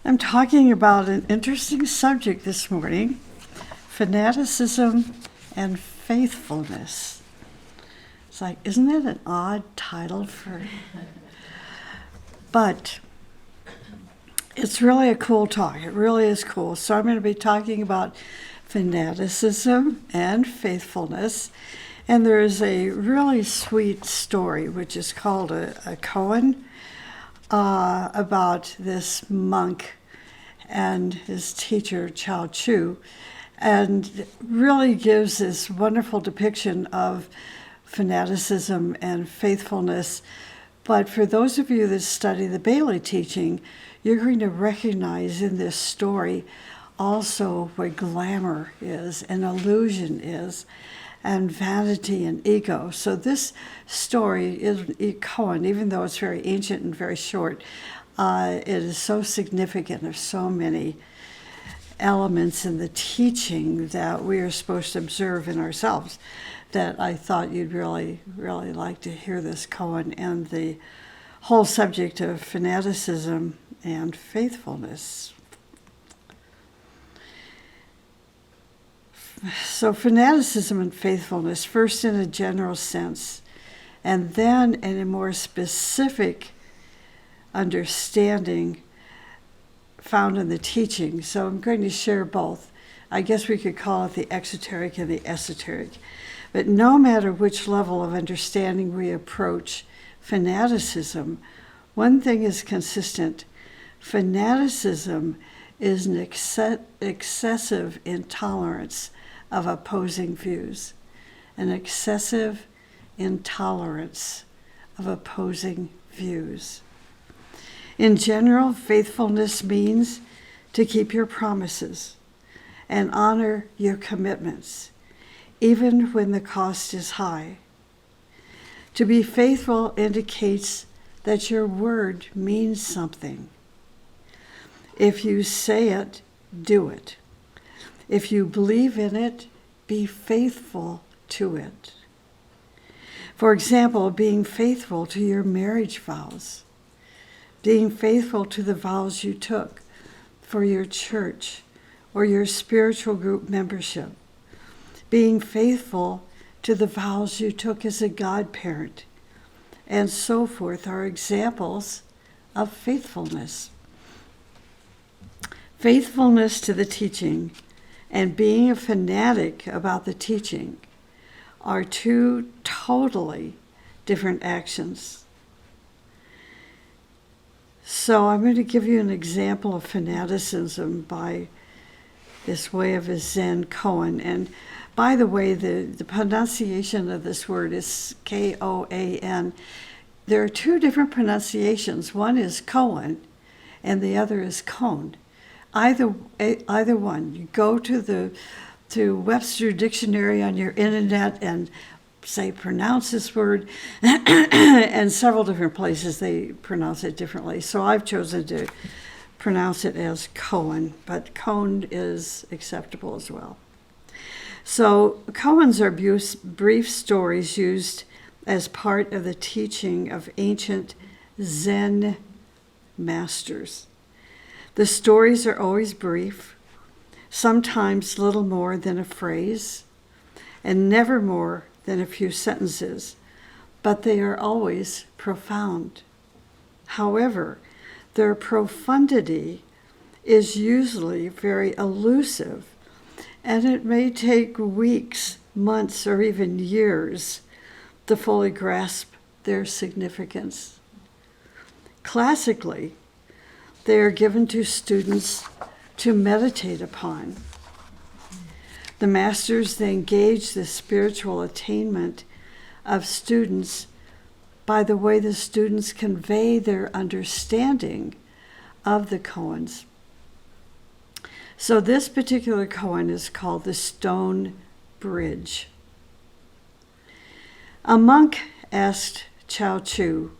I'm talking about an interesting subject this morning, fanaticism and faithfulness. It's like, isn't it an odd title for... But it's really a cool talk. It really is cool. So I'm going to be talking about fanaticism and faithfulness. And there is a really sweet story, which is called a koan, about this monk and his teacher, Chao Chu, and really gives this wonderful depiction of fanaticism and faithfulness. But for those of you that study the Bailey teaching, you're going to recognize in this story also what glamour is, and illusion is, and vanity and ego. So this story is koan, even though it's very ancient and very short, it is so significant. There's so many elements in the teaching that we are supposed to observe in ourselves that I thought you'd really, really like to hear this koan and the whole subject of fanaticism and faithfulness. So fanaticism and faithfulness, first in a general sense, and then in a more specific understanding found in the teaching. So I'm going to share both. I guess we could call it the exoteric and the esoteric. But no matter which level of understanding we approach fanaticism, one thing is consistent. Fanaticism is an excessive intolerance of opposing views, an excessive intolerance of opposing views. In general, faithfulness means to keep your promises and honor your commitments, even when the cost is high. To be faithful indicates that your word means something. If you say it, do it. If you believe in it, be faithful to it. For example, being faithful to your marriage vows, being faithful to the vows you took for your church or your spiritual group membership, being faithful to the vows you took as a godparent, and so forth are examples of faithfulness. Faithfulness to the teaching and being a fanatic about the teaching are two totally different actions. So I'm going to give you an example of fanaticism by this way of a Zen koan. And by the way, the pronunciation of this word is K-O-A-N. There are two different pronunciations. One is koan and the other is koan. Either one. You go to Webster Dictionary on your internet and say pronounce this word, and several different places they pronounce it differently. So I've chosen to pronounce it as koan, but koan is acceptable as well. So koans are brief stories used as part of the teaching of ancient Zen masters. The stories are always brief, sometimes little more than a phrase, and never more than a few sentences, but they are always profound. However, their profundity is usually very elusive, and it may take weeks, months, or even years to fully grasp their significance. Classically, they are given to students to meditate upon. The masters then gauge the spiritual attainment of students by the way the students convey their understanding of the koans. So this particular koan is called the Stone Bridge. A monk asked Chao Chu,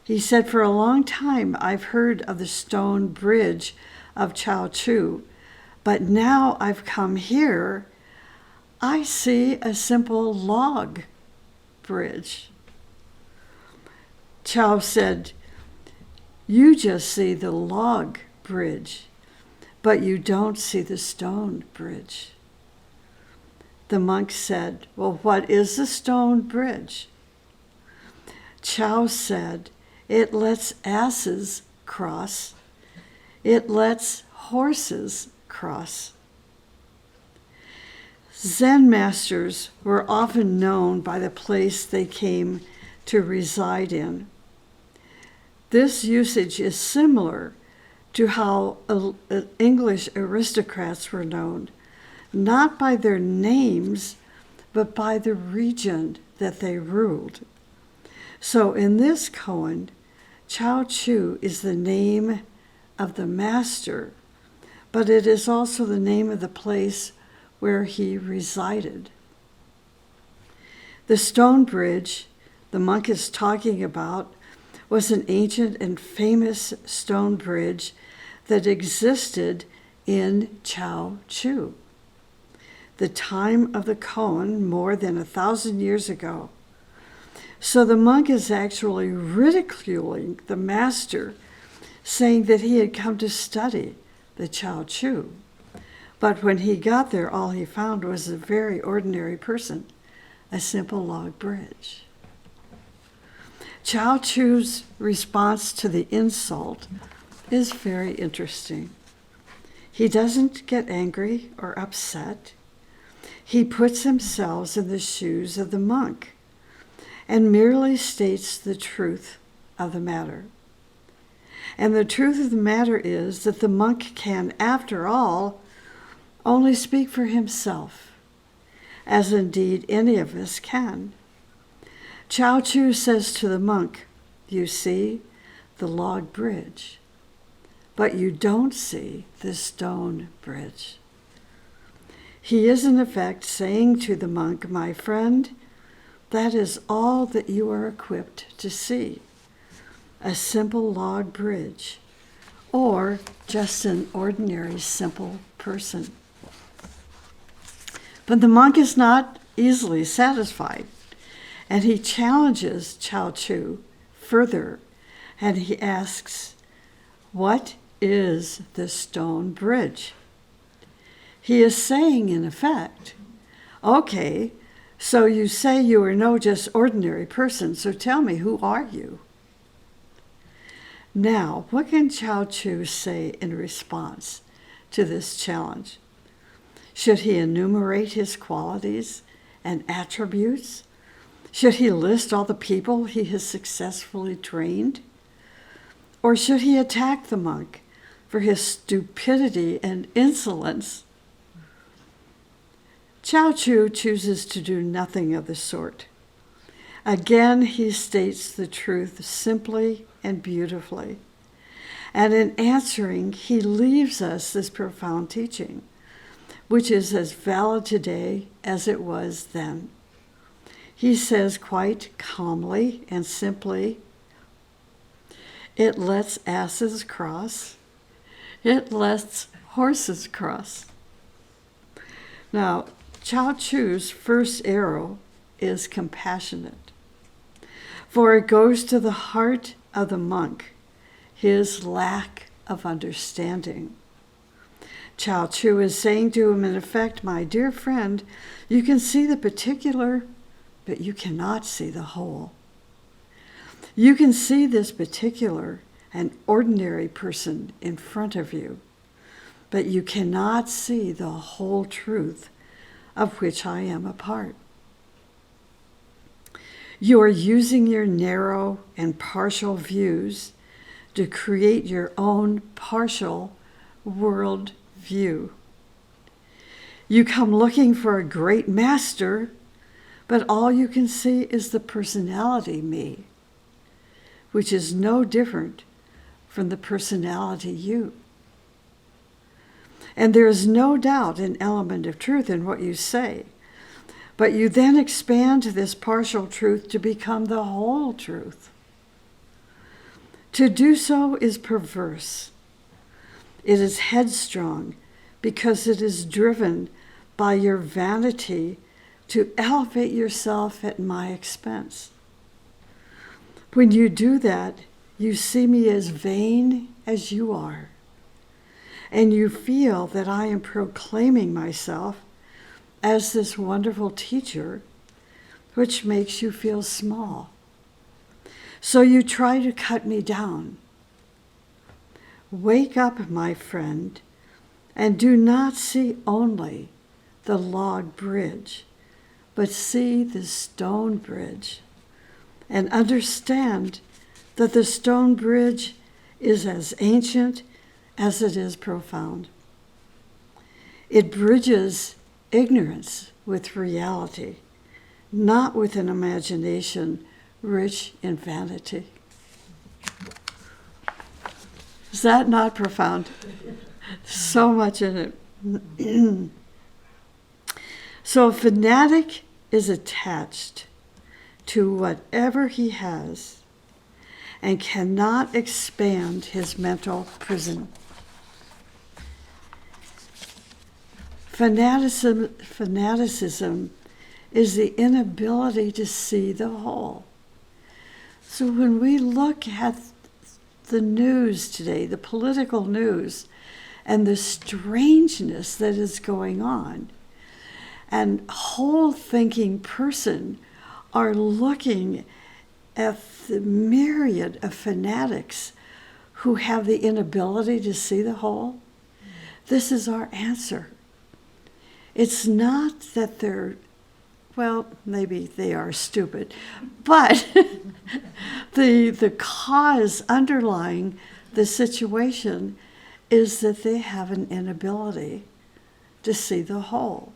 he said, "For a long time I've heard of the stone bridge of Chao Chu, but now I've come here, I see a simple log bridge." Chao said, "You just see the log bridge, but you don't see the stone bridge." The monk said, "Well, what is the stone bridge?" Chao said, "It lets asses cross. It lets horses cross." Zen masters were often known by the place they came to reside in. This usage is similar to how English aristocrats were known, not by their names, but by the region that they ruled. So in this koan, Chao Chu is the name of the master, but it is also the name of the place where he resided. The stone bridge the monk is talking about was an ancient and famous stone bridge that existed in Chao Chu, the time of the koan, more than 1,000 years ago. So the monk is actually ridiculing the master, saying that he had come to study the Chao Chu. But when he got there, all he found was a very ordinary person, a simple log bridge. Chao Chu's response to the insult is very interesting. He doesn't get angry or upset. He puts himself in the shoes of the monk and merely states the truth of the matter. And the truth of the matter is that the monk can, after all, only speak for himself, as indeed any of us can. Chao Chu says to the monk, "You see the log bridge, but you don't see the stone bridge." He is in effect saying to the monk, "My friend, that is all that you are equipped to see, a simple log bridge, or just an ordinary simple person." But the monk is not easily satisfied, and he challenges Chao Chu further, and he asks, "What is the stone bridge?" He is saying, in effect, "Okay, so you say you are no just ordinary person, so tell me, who are you?" Now, what can Chao Chu say in response to this challenge? Should he enumerate his qualities and attributes? Should he list all the people he has successfully trained? Or should he attack the monk for his stupidity and insolence? Chao Chu chooses to do nothing of the sort. Again, he states the truth simply and beautifully. And in answering, he leaves us this profound teaching, which is as valid today as it was then. He says quite calmly and simply, "It lets asses cross. It lets horses cross." Now, Chao Chu's first arrow is compassionate, for it goes to the heart of the monk, his lack of understanding. Chao Chu is saying to him, in effect, "My dear friend, you can see the particular, but you cannot see the whole. You can see this particular and ordinary person in front of you, but you cannot see the whole truth of which I am a part. You are using your narrow and partial views to create your own partial world view. You come looking for a great master, but all you can see is the personality me, which is no different from the personality you. And there is no doubt an element of truth in what you say, but you then expand this partial truth to become the whole truth. To do so is perverse. It is headstrong because it is driven by your vanity to elevate yourself at my expense. When you do that, you see me as vain as you are, and you feel that I am proclaiming myself as this wonderful teacher, which makes you feel small. So you try to cut me down. Wake up, my friend, and do not see only the log bridge, but see the stone bridge, and understand that the stone bridge is as ancient as it is profound. It bridges ignorance with reality, not with an imagination rich in vanity. Is that not profound? So much in it. So a fanatic is attached to whatever he has and cannot expand his mental prison. Fanaticism is the inability to see the whole. So when we look at the news today, the political news, and the strangeness that is going on, and whole thinking person are looking at the myriad of fanatics who have the inability to see the whole, this is our answer. It's not that they're, well, maybe they are stupid, but the cause underlying the situation is that they have an inability to see the whole.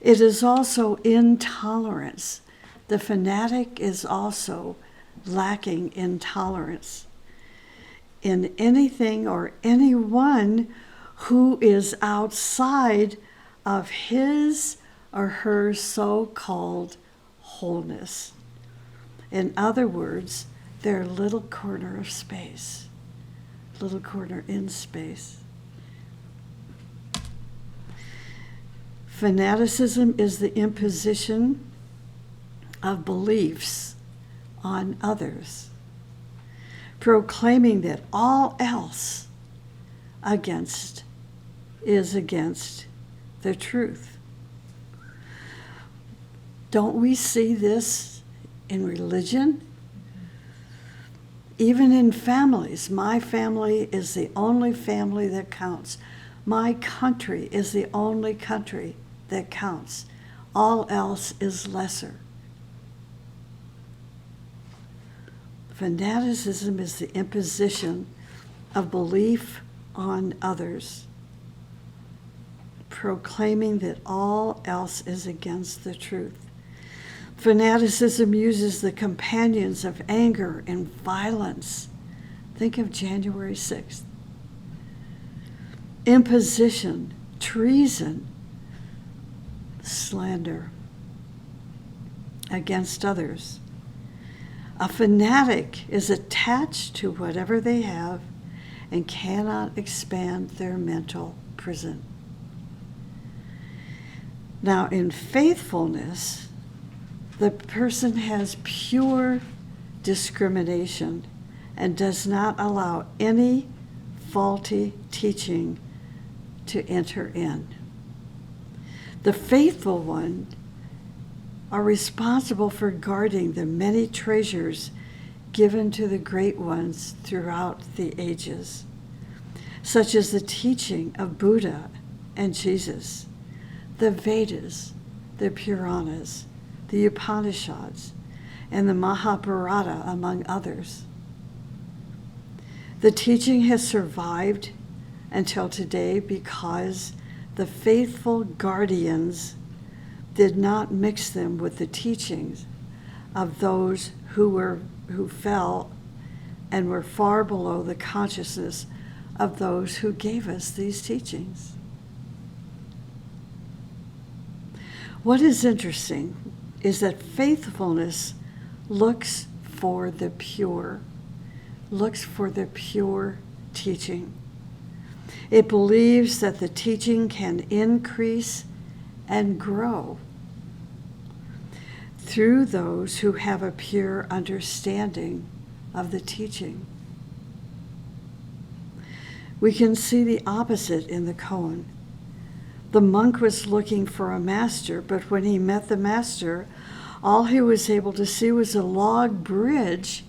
It is also intolerance. The fanatic is also lacking intolerance in anything or anyone who is outside of his or her so-called wholeness. In other words, their little corner of space, little corner in space. Fanaticism is the imposition of beliefs on others, proclaiming that all else is against the truth. Don't we see this in religion? Even in families. My family is the only family that counts. My country is the only country that counts. All else is lesser. Fanaticism is the imposition of belief on others, proclaiming that all else is against the truth. Fanaticism uses the companions of anger and violence. Think of January 6th. Imposition, treason, slander against others. A fanatic is attached to whatever they have and cannot expand their mental prison. Now, in faithfulness, the person has pure discrimination and does not allow any faulty teaching to enter in. The faithful one are responsible for guarding the many treasures given to the great ones throughout the ages, such as the teaching of Buddha and Jesus, the Vedas, the Puranas, the Upanishads, and the Mahabharata, among others. The teaching has survived until today because the faithful guardians did not mix them with the teachings of those who fell and were far below the consciousness of those who gave us these teachings. What is interesting is that faithfulness looks for the pure teaching. It believes that the teaching can increase and grow through those who have a pure understanding of the teaching. We can see the opposite in the koan. The monk was looking for a master, but when he met the master, all he was able to see was a log bridge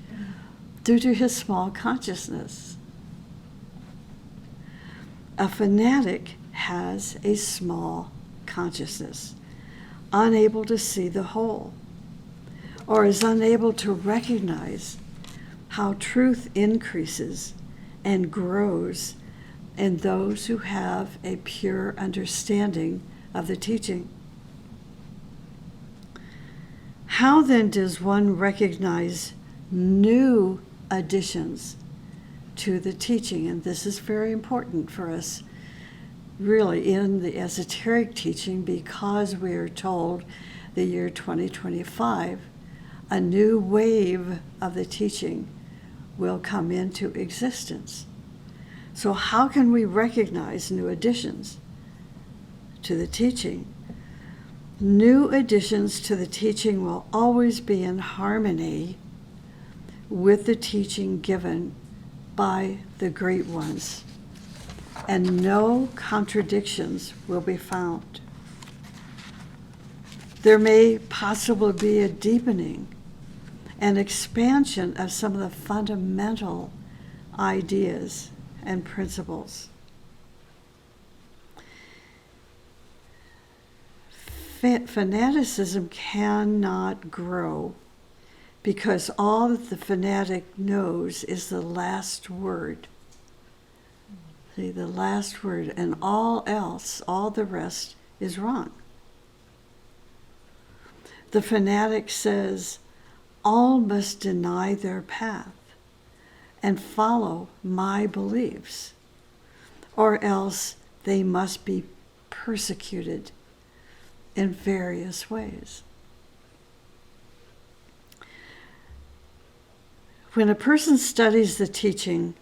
due to his small consciousness. A fanatic has a small consciousness, unable to see the whole, or is unable to recognize how truth increases and grows in those who have a pure understanding of the teaching. How then does one recognize new additions to the teaching? And this is very important for us, really, in the esoteric teaching, because we are told the year 2025, a new wave of the teaching will come into existence. So how can we recognize new additions to the teaching? New additions to the teaching will always be in harmony with the teaching given by the great ones, and no contradictions will be found. There may possibly be a deepening and expansion of some of the fundamental ideas and principles. Fanaticism cannot grow because all that the fanatic knows is the last word. See, the last word, and all else, all the rest is wrong. The fanatic says, all must deny their path and follow my beliefs, or else they must be persecuted in various ways. When a person studies the teaching,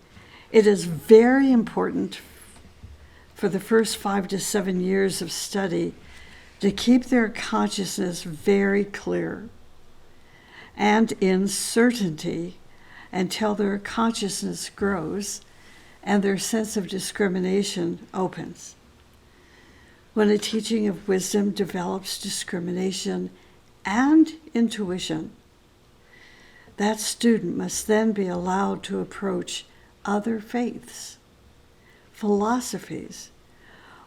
it is very important for the first 5 to 7 years of study to keep their consciousness very clear and in certainty until their consciousness grows and their sense of discrimination opens. When a teaching of wisdom develops discrimination and intuition, that student must then be allowed to approach other faiths, philosophies,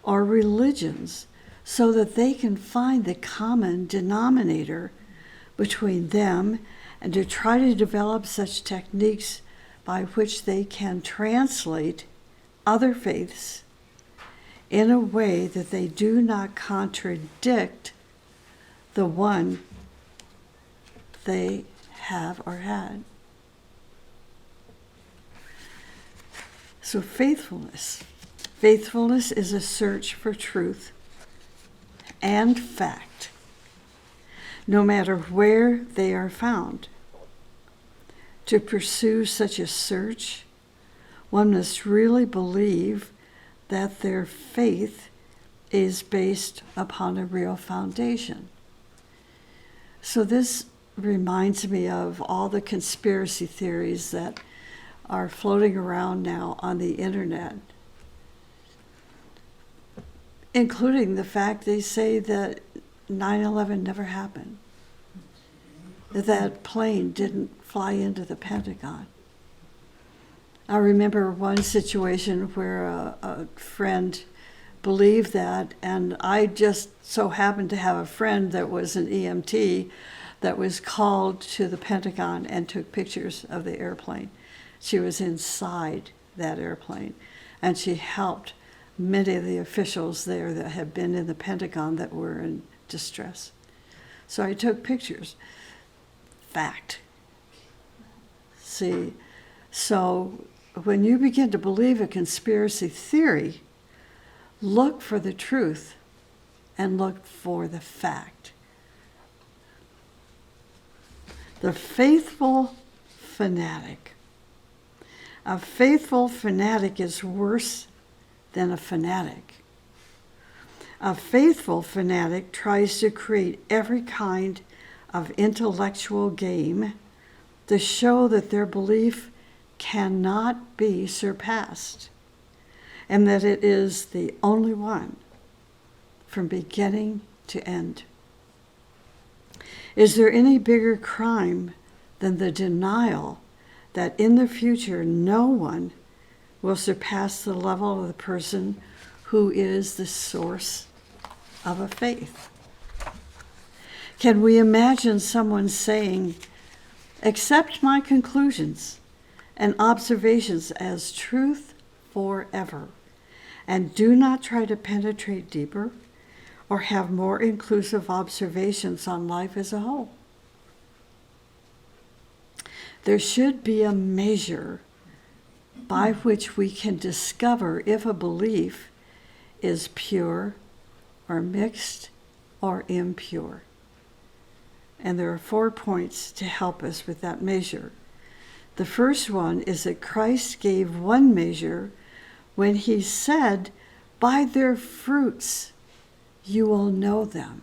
or religions so that they can find the common denominator between them and to try to develop such techniques by which they can translate other faiths in a way that they do not contradict the one they have or had. So faithfulness. Faithfulness is a search for truth and fact, no matter where they are found. To pursue such a search, one must really believe that their faith is based upon a real foundation. So this reminds me of all the conspiracy theories that are floating around now on the internet, including the fact they say that 9/11 never happened, that that plane didn't fly into the Pentagon. I remember one situation where a friend believed that, and I just so happened to have a friend that was an EMT that was called to the Pentagon and took pictures of the airplane. She was inside that airplane, and she helped many of the officials there that had been in the Pentagon that were in distress. So I took pictures. Fact. See, so when you begin to believe a conspiracy theory, look for the truth and look for the fact. The faithful fanatic. A faithful fanatic is worse than a fanatic. A faithful fanatic tries to create every kind of intellectual game to show that their belief cannot be surpassed. and that it is the only one from beginning to end. Is there any bigger crime than the denial that in the future no one will surpass the level of the person who is the source of a faith? Can we imagine someone saying, "Accept my conclusions and observations as truth forever, and do not try to penetrate deeper or have more inclusive observations on life as a whole"? There should be a measure by which we can discover if a belief is pure or mixed or impure. And there are 4 points to help us with that measure. The first one is that Christ gave one measure when he said, "By their fruits you will know them."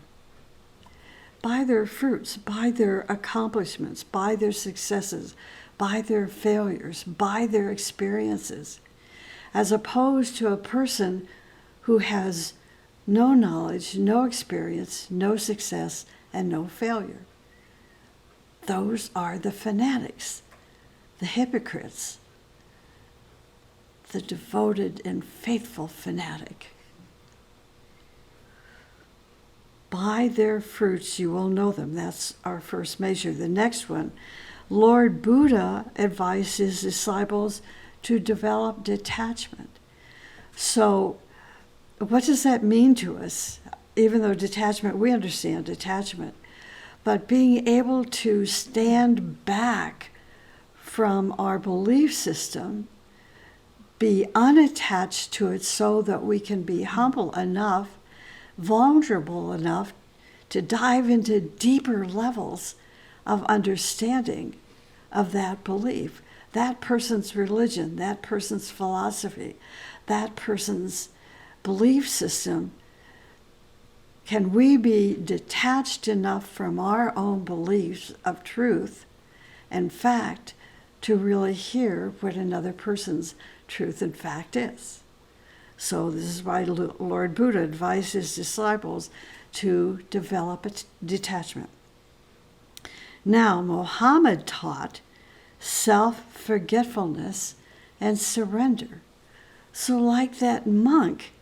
By their fruits, by their accomplishments, by their successes, by their failures, by their experiences, as opposed to a person who has no knowledge, no experience, no success, and no failure. Those are the fanatics, the hypocrites, the devoted and faithful fanatic. By their fruits you will know them. That's our first measure. The next one, Lord Buddha advised his disciples to develop detachment. So what does that mean to us? Even though detachment, we understand detachment, but being able to stand back from our belief system, be unattached to it so that we can be humble enough, vulnerable enough to dive into deeper levels of understanding of that belief, that person's religion, that person's philosophy, that person's belief system. Can we be detached enough from our own beliefs of truth and fact to really hear what another person's truth and fact is? So this is why Lord Buddha advised his disciples to develop a detachment. Now, Muhammad taught self-forgetfulness and surrender. So like that monk,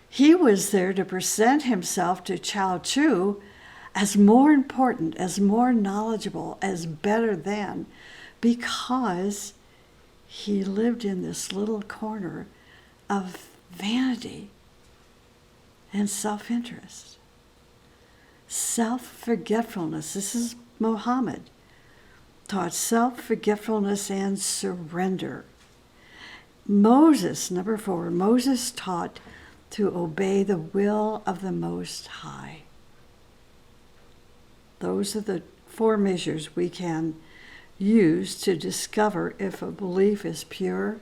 he was there to present himself to Chao Chu as more important, as more knowledgeable, as better than, because he lived in this little corner of vanity and self-interest. Self-forgetfulness. This is Muhammad. Taught self-forgetfulness and surrender. Moses, number 4, Moses taught to obey the will of the Most High. Those are the 4 measures we can use to discover if a belief is pure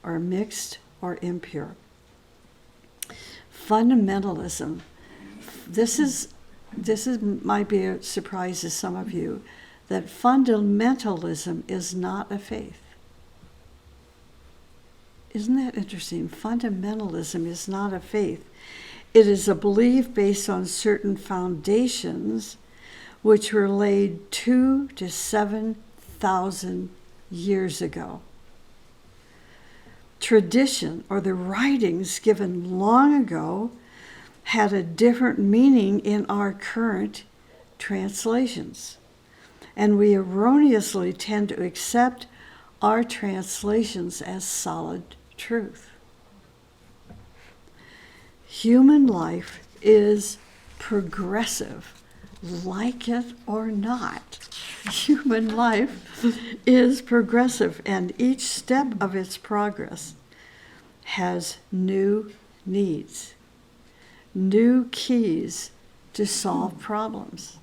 or mixed or impure. Fundamentalism. This might be a surprise to some of you, that fundamentalism is not a faith. Isn't that interesting? Fundamentalism is not a faith. It is a belief based on certain foundations which were laid 2,000 to 7,000 years ago. Tradition, or the writings given long ago, had a different meaning in our current translations. And we erroneously tend to accept our translations as solid truth. Human life is progressive, like it or not. Human life is progressive, and each step of its progress has new needs, new keys to solve problems,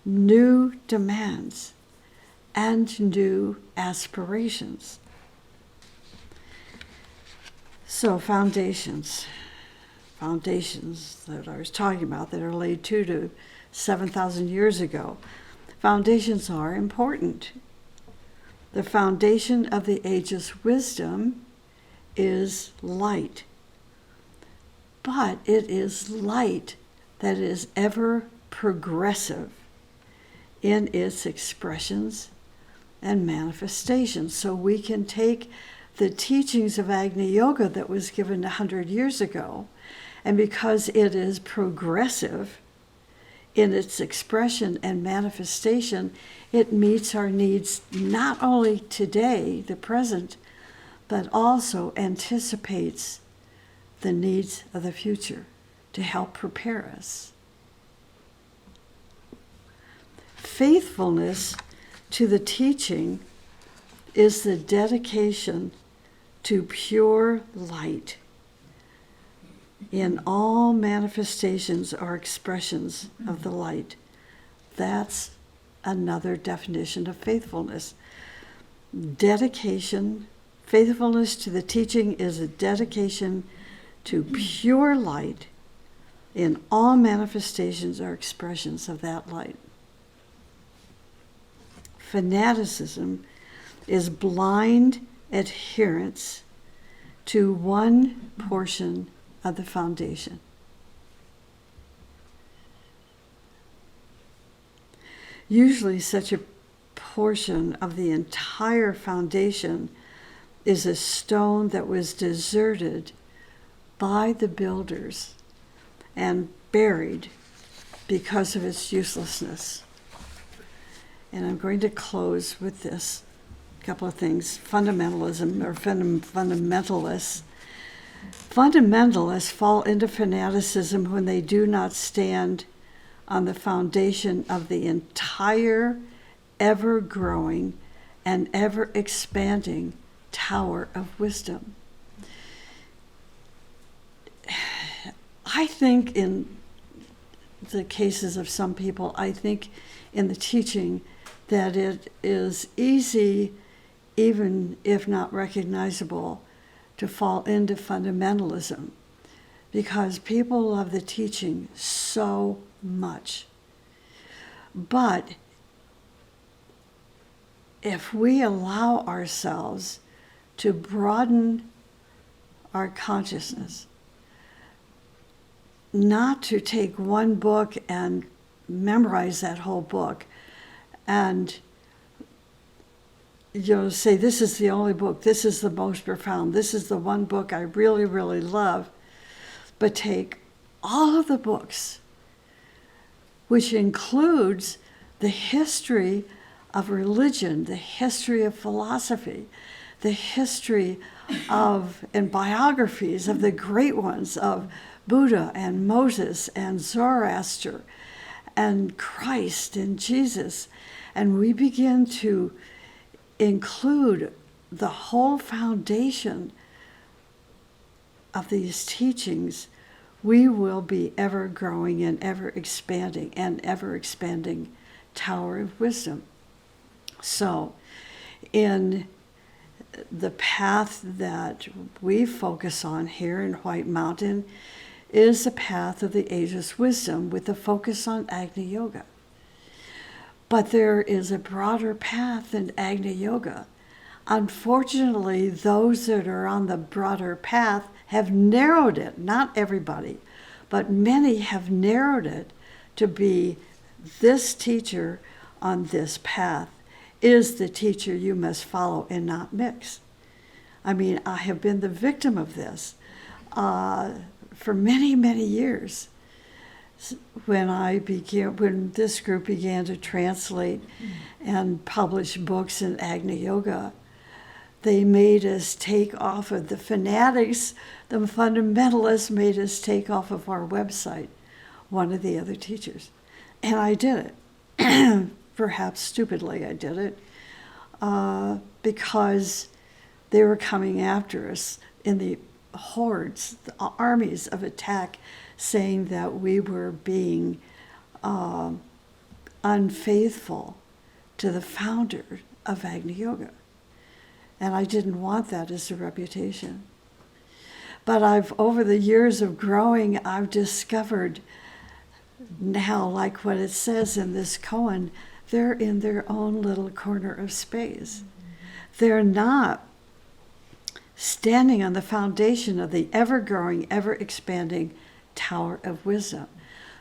new demands, and new aspirations. So foundations that I was talking about that are laid 2,000 to 7,000 years ago. Foundations are important. The foundation of the age's wisdom is light. But it is light that is ever progressive in its expressions and manifestations. So we can take the teachings of Agni Yoga that was given 100 years ago, and because it is progressive in its expression and manifestation, it meets our needs not only today, the present, but also anticipates the needs of the future to help prepare us. Faithfulness to the teaching is the dedication to pure light in all manifestations or expressions of the light. That's another definition of faithfulness. Dedication, faithfulness to the teaching is a dedication to pure light in all manifestations or expressions of that light. Fanaticism is blind adherence to one portion of the foundation. Usually such a portion of the entire foundation is a stone that was deserted by the builders and buried because of its uselessness. And I'm going to close with this couple of things. Fundamentalism or fundamentalists. Fundamentalists fall into fanaticism when they do not stand on the foundation of the entire ever-growing and ever-expanding tower of wisdom. I think in the cases of some people, I think in the teaching that it is easy, even if not recognizable, to fall into fundamentalism because people love the teaching so much. But if we allow ourselves to broaden our consciousness, not to take one book and memorize that whole book and say, this is the only book, this is the most profound, this is the one book I really, really love, but take all of the books, which includes the history of religion, the history of philosophy, the history of, and biographies of the great ones of Buddha and Moses and Zoroaster and Christ and Jesus, and we begin to include the whole foundation of these teachings, we will be ever growing and ever expanding tower of wisdom. So in the path that we focus on here in White Mountain is the path of the ageless wisdom with the focus on Agni Yoga. But there is a broader path than Agni Yoga. Unfortunately, those that are on the broader path have narrowed it, not everybody, but many have narrowed it to be this teacher on this path is the teacher you must follow and not mix. I mean, I have been the victim of this for many, many years. When this group began to translate and publish books in Agni Yoga, they made us take off of the fanatics, the fundamentalists made us take off of our website one of the other teachers. And I did it. Perhaps stupidly I did it, because they were coming after us in the hordes, the armies of attack, saying that we were being unfaithful to the founder of Agni Yoga. And I didn't want that as a reputation. But over the years of growing, I've discovered now, like what it says in this koan, they're in their own little corner of space. They're not standing on the foundation of the ever-growing, ever-expanding Tower of Wisdom.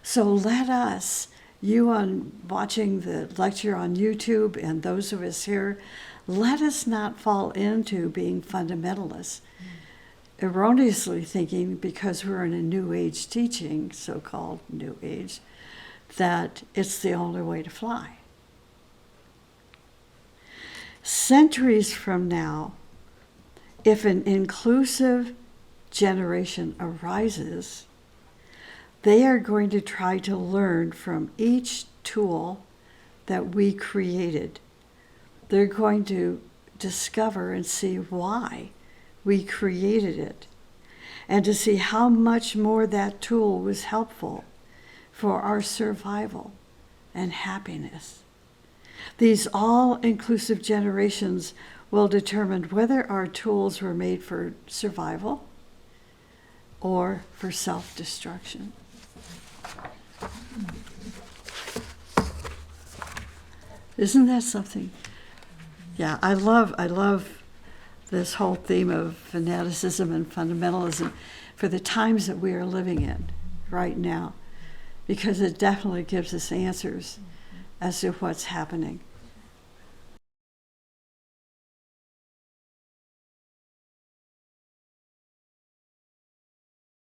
So let us, you on watching the lecture on YouTube and those of us here, let us not fall into being fundamentalists, erroneously thinking because we're in a New Age teaching, so-called New Age, that it's the only way to fly. Centuries from now, if an inclusive generation arises, they are going to try to learn from each tool that we created. They're going to discover and see why we created it, and to see how much more that tool was helpful for our survival and happiness. These all-inclusive generations will determine whether our tools were made for survival or for self-destruction. Isn't that something? Yeah, I love this whole theme of fanaticism and fundamentalism for the times that we are living in right now, because it definitely gives us answers as to what's happening.